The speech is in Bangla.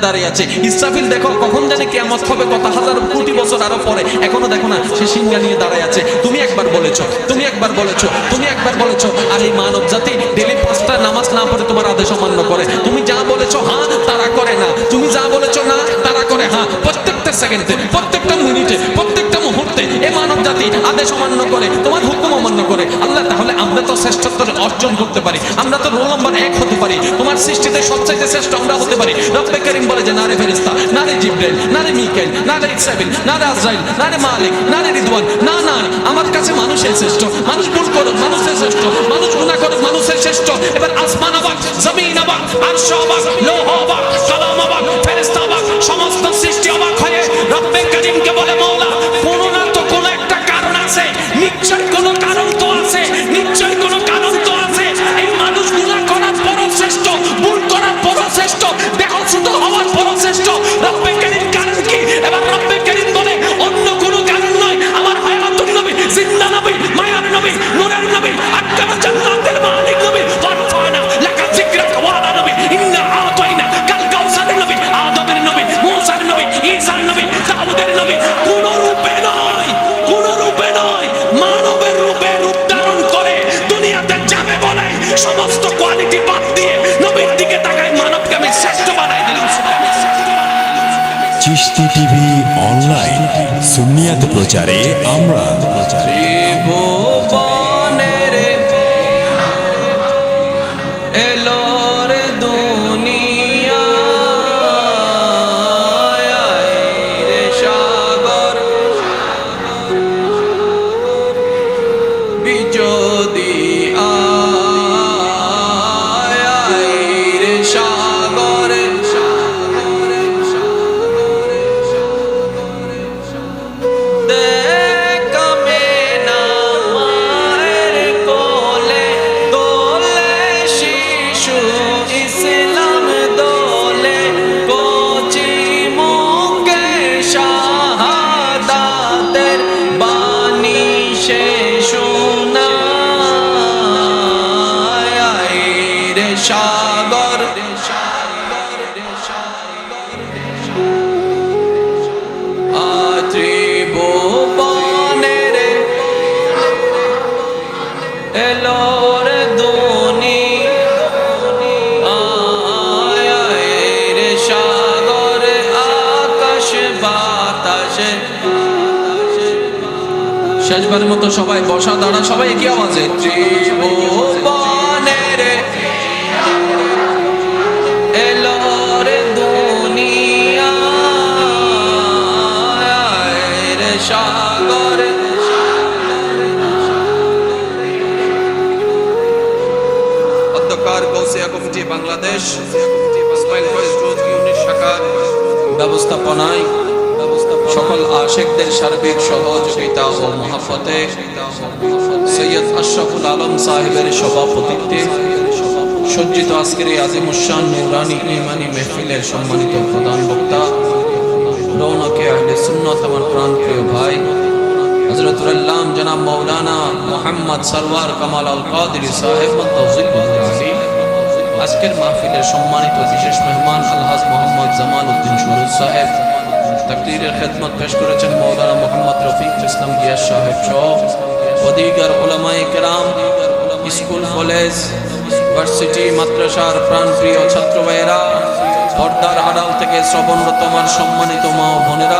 দাঁড়িয়ে আছে। ইসরাফিল দেখো কখন জানি কিয়ামত হবে, কত হাজার কোটি বছর আরো পরে, এখনো দেখো না সে সিংহা নিয়ে দাঁড়ায় আছে। তুমি একবার বলেছো, তুমি একবার বলেছো, তুমি একবার বলেছো, আর এই মানব জাতি ডেলি 5টা নামাজ না পড়ে তোমার আদেশ অমান্য করে। তুমি যা বলেছো হ্যাঁ তারা করে না, তুমি যা বলেছো না তারা করে হ্যাঁ। প্রত্যেকটা সেকেন্ডে, প্রত্যেকটা মিনিটে, প্রত্যেকটা মুহূর্তে এই মানব জাতি আদেশ অমান্য করে, তোমার হুকুম অমান্য করে। আল্লাহ, তাহলে আমরা তো শ্রেষ্ঠত্ব অর্জন করতে পারি, আমরা তো রোল নাম্বার 1 হতে পারি, তোমার সৃষ্টিতে সবচাইতে শ্রেষ্ঠ আমরা হতে পারি। রব্বে কারীম বলে যে না রে ফেরেশতা, না রে জিবরাইল, না রে মিকাইল, না রে ইসরাফিল, না রে আজরাইল, না রে মালিক, না রে রিদওয়ান, না না, আমার কাছে মানুষই শ্রেষ্ঠ। মানুষ ভুল করুক, মানুষের শ্রেষ্ঠ, মানুষ গুনাহ করুক, মানুষের শ্রেষ্ঠ। এবার আসমান অবাক, জমিন অবাক, আরশ অবাক, লৌহ অবাক, কালাম অবাক, ফেরেশতা অবাক, সমস্ত সৃষ্টি অবাক হয়ে রব্বে কারীমকে বলে মওলা, কোনো না তো কোনো একটা কারণ আছে, নিশ্চয় কোনো কারণ তো আছে, নিশ্চয় কোনো কারণ তো আছে। এই মানুষ গুনাহ করার পরও শ্রেষ্ঠ, ভুল করার পরও শ্রেষ্ঠ, দেহচ্যুত হওয়ার পরও শ্রেষ্ঠ। রব্বে কারীম কারণ কি? এবার রব্বে কারীম বলে অন্য কোনো কারণ নয়, আমার হায়াতুন নবী, জিন্দা নবী, মায়ার নবী, নূরের নবী, আকাশ জান্নাতের মালিক নবী, ওয়ারফানা লাকা যিকরাকা ওয়ালা নবী, ইন্না আতাইনা কাল কাউসারের নবী, আদমের নবী, মূসার নবী, ঈসার নবী, দাউদের নবী। কোন রূপে নয়, কোন রূপে নয়, মানবের রূপে রূপ ধারণ করে দুনিয়াতে যাবে বলে সমস্ত কোয়ালিটি বাদ দিয়ে নবীর দিকে তাকায়, মানবকে আমি শ্রেষ্ঠ বানাই দিলাম। চিশতি টিভি অনলাইন, সুন্নিয়াত প্রচারে আমরা। ত্রিভুবনের এলো রে দুনিয়ায়, রে সাগর বিজোদি আয়, রে সাগর দেখামে না মায়ের কোলে, দোলে শিশু ইসলাম দোলে, কচি মুখে শাহাদাতের বাণী সে শোনায়, রে সাগর ত্রিভুবনের এলো রে দুনিয়ায়, রে সাগর আকাশ বাতাসে। শেষবারের মতো সবাই বসা দাঁড়া, সবাই একই আওয়াজে ত্রিভুবনের এলো রে দুনিয়ায়, রে সাগর অধ্যকার গৌসিয়া কমিটি বাংলাদেশ, ইসমাইল ফয়েজ রোজ ইউনিট শাখার ব্যবস্থাপনায় সকল আশিকদের সার্বিক সহযোগিতা ও মহাফতে সৈয়দ আশরাফুল আলম সাহেবের সভাপতিত্বে সজ্জিত আজকের এই আজিমুশান নূরানি ঈমানি মেহফিলের সম্মানিত প্রধান বক্তা রৌনকে আহলে সুন্নাত, আমার প্রাণপ্রিয় ভাই হযরতুল আল্লাম জনাব মাওলানা মুহাম্মদ সরওয়ার কামাল আল কাদেরী সাহেব মুতাওয়াজ্জিহুল আলী, আজকের মাহফিলের সম্মানিত বিশেষ মেহমান আলহাজ মোহাম্মদ জামাল উদ্দিন সুরুজ সাহেব, তাকদীরের খেদমত পেশ করেছেন মাওলানা মোহাম্মদ রফিক ইসলাম গিয়াস সাহেব সহ অধিকার উলামায়ে কেরাম, স্কুল কলেজ ভার্সিটি মাদ্রাসার প্রাণপ্রিয় ছাত্র ভাইয়েরা, পর্দার আড়াল থেকে শ্রবণরত আমার সম্মানিত মা ও বোনেরা,